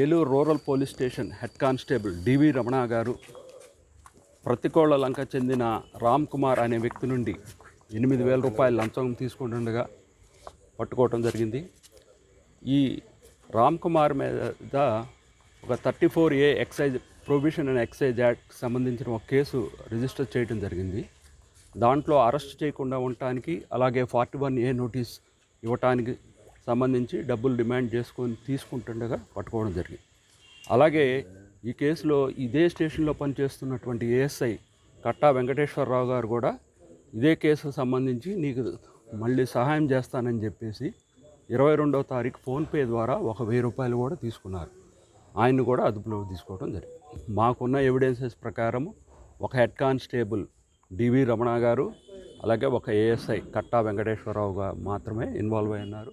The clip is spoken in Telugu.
Eluru rural police station head constable D V Ramana గారు ప్రతికోళ్ల లంక చెందిన రామ్ కుమార్ అనే వ్యక్తి నుండి 8,000 రూపాయలు లంచం తీసుకుంటుండగా పట్టుకోవటం జరిగింది. ఈ రామ్ కుమార్ మీద ఒక 34A excise prohibition and excise act సంబంధించిన ఒక కేసు రిజిస్టర్ చేయడం జరిగింది. దాంట్లో అరెస్ట్ చేయకుండా ఉండటానికి అలాగే 41A నోటీస్ ఇవ్వటానికి సంబంధించి డబ్బులు డిమాండ్ చేసుకొని తీసుకుంటుండగా పట్టుకోవడం జరిగింది. అలాగే ఈ కేసులో ఇదే స్టేషన్లో పనిచేస్తున్నటువంటి ఏఎస్ఐ కట్టా వెంకటేశ్వరరావు గారు కూడా ఇదే కేసుకు సంబంధించి నీకు మళ్ళీ సహాయం చేస్తానని చెప్పేసి 22వ తారీఖు ఫోన్పే ద్వారా 1,000 రూపాయలు కూడా తీసుకున్నారు. ఆయన్ని కూడా అదుపులోకి తీసుకోవడం జరిగింది. మాకున్న ఎవిడెన్సెస్ ప్రకారం ఒక హెడ్ కానిస్టేబుల్ డివి రమణ గారు అలాగే ఒక ఏఎస్ఐ కట్టా వెంకటేశ్వరరావు గారు మాత్రమే ఇన్వాల్వ్ అయి ఉన్నారు.